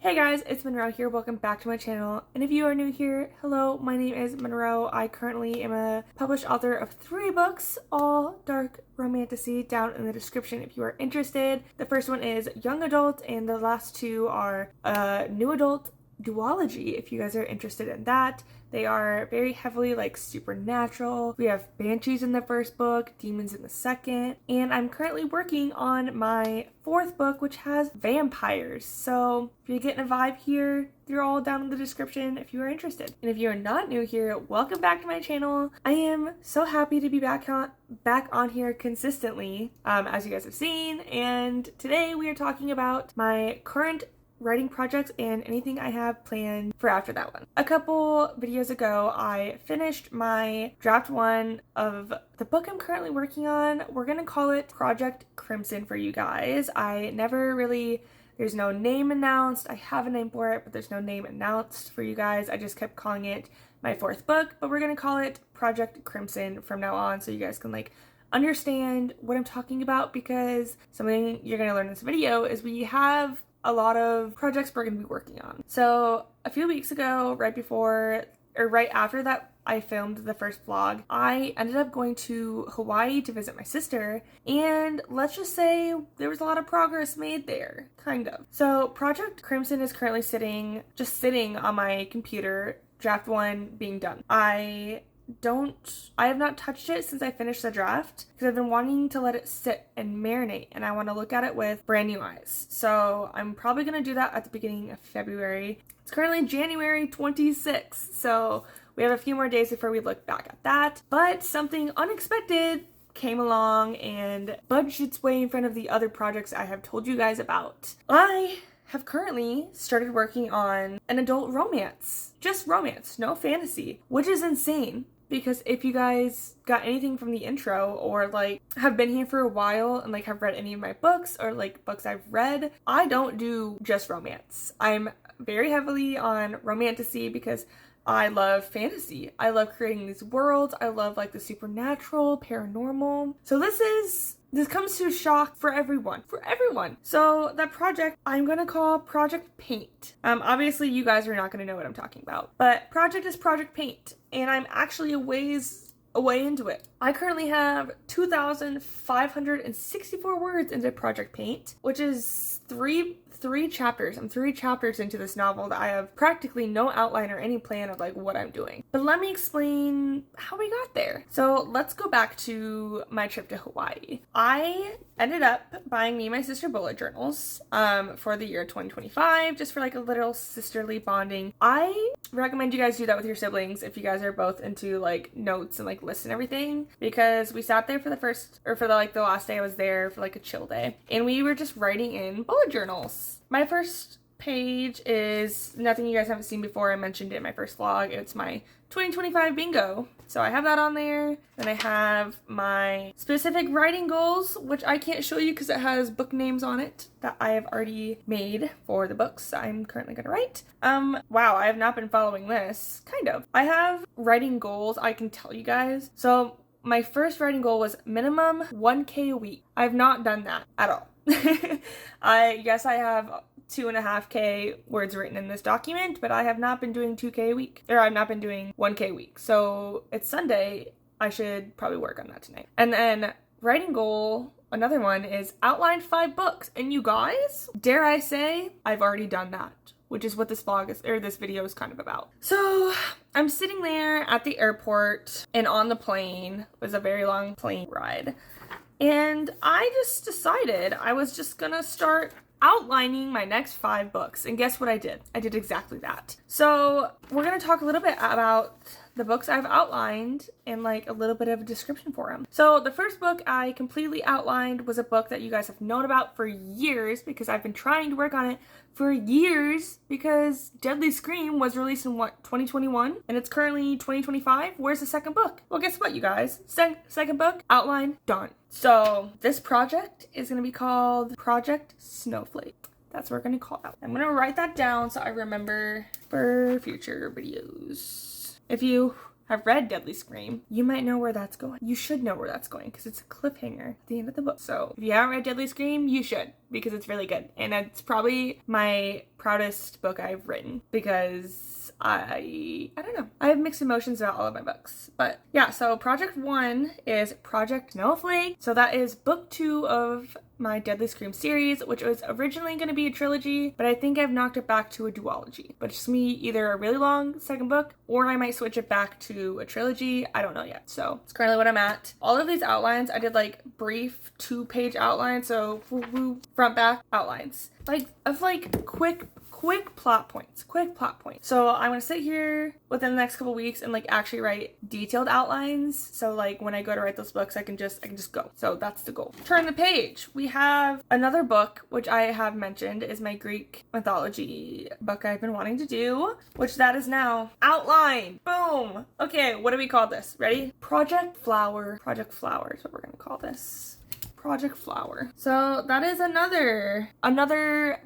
Hey guys, it's Monroe here. Welcome back to my channel. And if you are new here, hello, my name is Monroe. I currently am a published author of 3 books, all dark romantasy, down in the description if you are interested. The first one is young adult and the last 2 are new adult duology if you guys are interested in that. They are very heavily like supernatural. We have banshees in the first book, demons in the second, and I'm currently working on my 4th book, which has vampires. So if you're getting a vibe here, they're all down in the description if you are interested. And if you are not new here, welcome back to my channel. I am so happy to be back on here consistently, as you guys have seen. And today we are talking about my current writing projects and anything I have planned for after that one. A couple videos ago, I finished my draft 1 of the book I'm currently working on. We're gonna call it Project Crimson for you guys. There's no name announced. I have a name for it, but there's no name announced for you guys. I just kept calling it my 4th book, but we're gonna call it Project Crimson from now on so you guys can understand what I'm talking about, because something you're gonna learn in this video is we have a lot of projects we're going to be working on. So a few weeks ago, right after that I filmed the first vlog, I ended up going to Hawaii to visit my sister, and let's just say there was a lot of progress made there, kind of. So Project Crimson is currently sitting on my computer, draft 1 being done. I have not touched it since I finished the draft because I've been wanting to let it sit and marinate, and I want to look at it with brand new eyes. So I'm probably going to do that at the beginning of February. It's currently January 26th, so we have a few more days before we look back at that. But something unexpected came along and budged its way in front of the other projects I have told you guys about. I have currently started working on an adult romance. Just romance, no fantasy, which is insane. Because if you guys got anything from the intro or have been here for a while and have read any of my books or books I've read, I don't do just romance. I'm very heavily on romantasy because I love fantasy. I love creating these worlds. I love the supernatural, paranormal. So this comes to a shock for everyone. So that project I'm gonna call Project Paint. Obviously you guys are not gonna know what I'm talking about, but project is Project Paint, and I'm actually a ways away into it. I currently have 2,564 words into Project Paint, which is three chapters. I'm 3 chapters into this novel that I have practically no outline or any plan of what I'm doing. But let me explain how we got there. So let's go back to my trip to Hawaii. I ended up buying me and my sister bullet journals for the year 2025, just for a little sisterly bonding. I recommend you guys do that with your siblings if you guys are both into notes and lists and everything, because we sat there for the last day I was there for a chill day, and we were just writing in bullet journals. My first page is nothing you guys haven't seen before. I mentioned it in my first vlog. It's my 2025 bingo. So I have that on there. Then I have my specific writing goals, which I can't show you because it has book names on it that I have already made for the books I'm currently going to write. Wow, I have not been following this. Kind of. I have writing goals I can tell you guys. So my first writing goal was minimum 1K a week. I have not done that at all. I have 2.5K words written in this document, but I have not been doing 2K a week, or I've not been doing 1K a week. So it's Sunday. I should probably work on that tonight. And then writing goal, another one, is outline 5 books. And you guys, dare I say, I've already done that, which is what this video is kind of about. So I'm sitting there at the airport and on the plane. It was a very long plane ride. And I just decided I was just gonna start outlining my next 5 books. And guess what I did? I did exactly that. So we're gonna talk a little bit about the books I've outlined and a little bit of a description for them. So the first book I completely outlined was a book that you guys have known about for years, because I've been trying to work on it for years, because Deadly Scream was released in 2021, and it's currently 2025. Where's the second book? Well, guess what, you guys? Second book outline done. So this project is going to be called Project Snowflake. That's what we're going to call it. I'm going to write that down so I remember for future videos. If you have read Deadly Scream, you might know where that's going. You should know where that's going because it's a cliffhanger at the end of the book. So if you haven't read Deadly Scream, you should. because it's really good. And it's probably my proudest book I've written because I don't know. I have mixed emotions about all of my books. But yeah, so project 1 is Project Snowflake. So that is book 2 of my Deadly Scream series, which was originally going to be a trilogy, but I think I've knocked it back to a duology. But it's me either a really long second book, or I might switch it back to a trilogy. I don't know yet. So it's currently what I'm at. All of these outlines, I did like brief 2-page outlines, so front back outlines. Quick plot points. So I'm gonna sit here within the next couple weeks and like actually write detailed outlines. So like when I go to write those books, I can just go. So that's the goal. Turn the page. We have another book, which I have mentioned is my Greek mythology book I've been wanting to do, which that is now outlined. Boom. Okay, what do we call this? Ready? Project Flower. Project Flower is what we're gonna call this. Project Flower. So that is another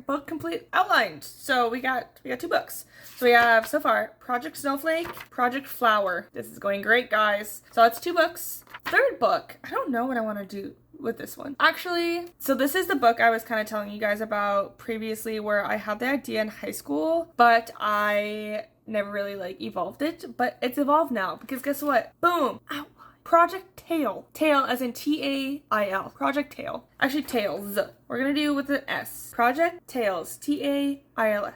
book complete outlined. So we got 2 books. So we have so far Project Snowflake, Project Flower. This is going great, guys. So that's 2 books. Third book, I don't know what I want to do with this one. Actually, so this is the book I was kind of telling you guys about previously, where I had the idea in high school, but I never really like evolved it. But it's evolved now because guess what? Boom. Ow. Project Tail. Tail as in Tail. Project Tail. Actually, Tails. We're gonna do with an S. Project Tails. Tail.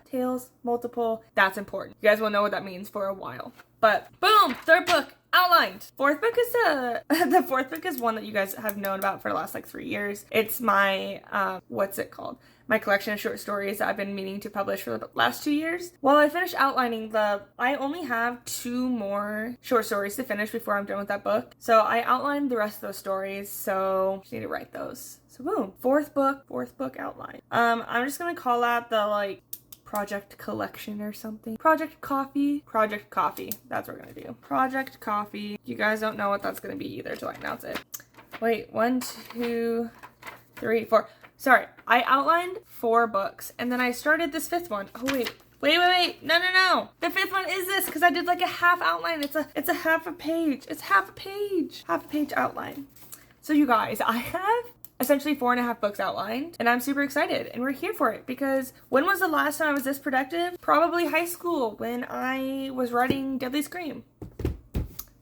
Tails, multiple. That's important. You guys will know what that means for a while. But boom, third book outlined. Fourth book is the fourth book is one that you guys have known about for the last like 3 years. It's my what's it called? My collection of short stories that I've been meaning to publish for the last 2 years. While I finished outlining I only have 2 more short stories to finish before I'm done with that book. So I outlined the rest of those stories, so just need to write those. So boom, fourth book outline. I'm just gonna call that the like Project Collection or something. Project Coffee. That's what we're gonna do. Project Coffee. You guys don't know what that's gonna be either till I announce it. Wait, 1, 2, 3, 4. Sorry, I outlined 4 books, and then I started this 5th one. Oh, wait. No. The 5th one is this, because I did like a half outline. It's a half a page. It's half a page outline. So you guys, I have essentially 4.5 books outlined, and I'm super excited, and we're here for it, because when was the last time I was this productive? Probably high school, when I was writing Deadly Scream.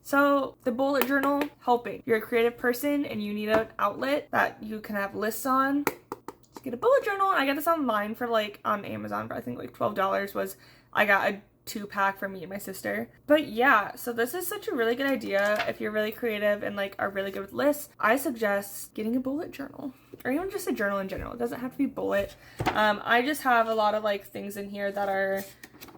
So the bullet journal helping. You're a creative person and you need an outlet that you can have lists on. Just get a bullet journal. I got this online for like on Amazon for I think like $12 I got a 2-pack for me and my sister. But yeah, so this is such a really good idea. If you're really creative and like are really good with lists, I suggest getting a bullet journal, or even just a journal in general. It doesn't have to be bullet. I just have a lot of like things in here that are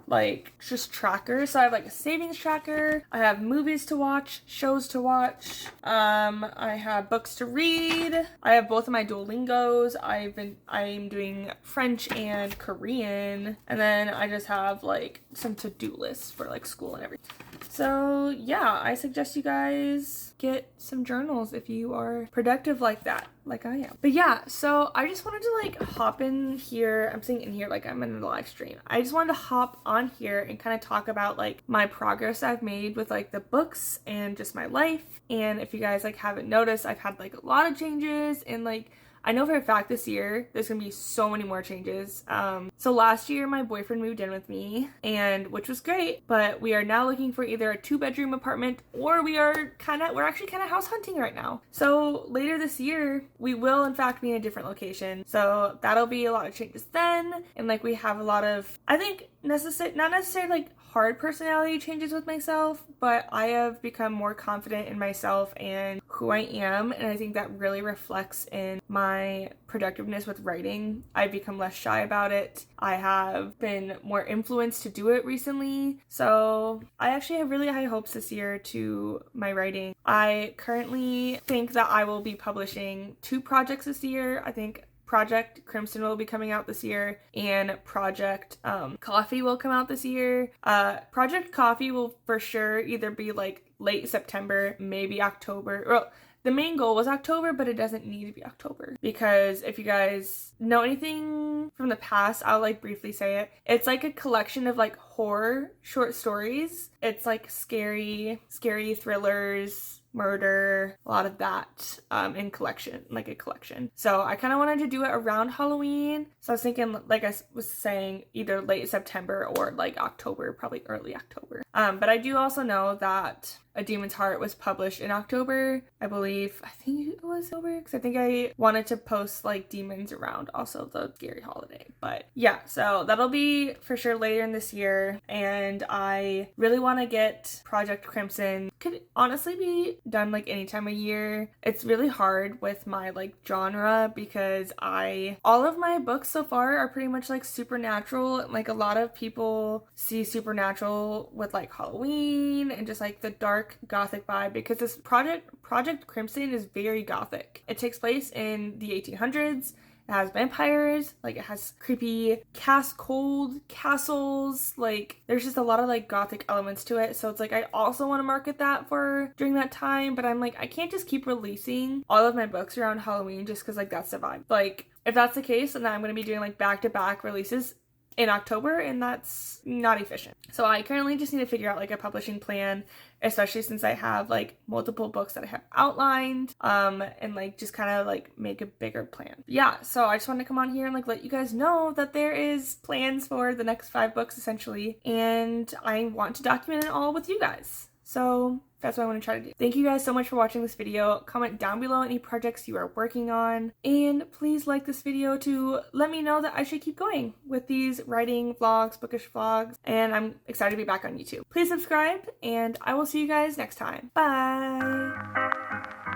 like just trackers. So I have like a savings tracker, I have movies to watch, shows to watch, I have books to read, I have both of my Duolingos, I'm doing French and Korean, and then I just have like some to-do lists for like school and everything. So yeah, I suggest you guys get some journals if you are productive like that, like I am. But yeah, so I just wanted to like hop in here. I'm saying in here like I'm in the live stream. I just wanted to hop on here and kind of talk about like my progress I've made with like the books and just my life. And if you guys like haven't noticed, I've had like a lot of changes, and like I know for a fact this year there's gonna be so many more changes. So last year my boyfriend moved in with me, and which was great, but we are now looking for either a 2-bedroom apartment, or we're actually kind of house hunting right now. So later this year we will in fact be in a different location. So that'll be a lot of changes then, and like we have a lot of, I think not necessarily like hard personality changes with myself, but I have become more confident in myself and who I am, and I think that really reflects in my productiveness with writing. I've become less shy about it. I have been more influenced to do it recently, so I actually have really high hopes this year to my writing. I currently think that I will be publishing 2 projects this year. I think Project Crimson will be coming out this year, and Project Coffee will come out this year. Project Coffee will for sure either be like late September, maybe October. Well, the main goal was October, but it doesn't need to be October, because if you guys know anything from the past, I'll like briefly say it. It's like a collection of like horror short stories. It's like scary thrillers, murder, a lot of that in collection, like a collection. So I kind of wanted to do it around Halloween. So I was thinking, like I was saying, either late September or like October, probably early October. But I do also know that A Demon's Heart was published in October, I believe. I think it was October, because I think I wanted to post like demons around also the scary holiday. But yeah, so that'll be for sure later in this year. And I really want to get Project Crimson. Could honestly be done like any time of year. It's really hard with my like genre because all of my books so far are pretty much like supernatural. Like a lot of people see supernatural with like Halloween and just like the dark gothic vibe, because this Project Crimson is very gothic. It takes place in the 1800s. It has vampires, like it has creepy cold castles, like there's just a lot of like gothic elements to it. So it's like I also want to market that for during that time, but I'm like, I can't just keep releasing all of my books around Halloween just because like that's the vibe. Like if that's the case, then I'm going to be doing like back-to-back releases in October, and that's not efficient. So I currently just need to figure out like a publishing plan, especially since I have like multiple books that I have outlined, and like just kind of like make a bigger plan. Yeah, so I just wanted to come on here and like let you guys know that there is plans for the next 5 books essentially, and I want to document it all with you guys. So that's what I want to try to do. Thank you guys so much for watching this video. Comment down below any projects you are working on. And please like this video to let me know that I should keep going with these writing vlogs, bookish vlogs. And I'm excited to be back on YouTube. Please subscribe, and I will see you guys next time. Bye!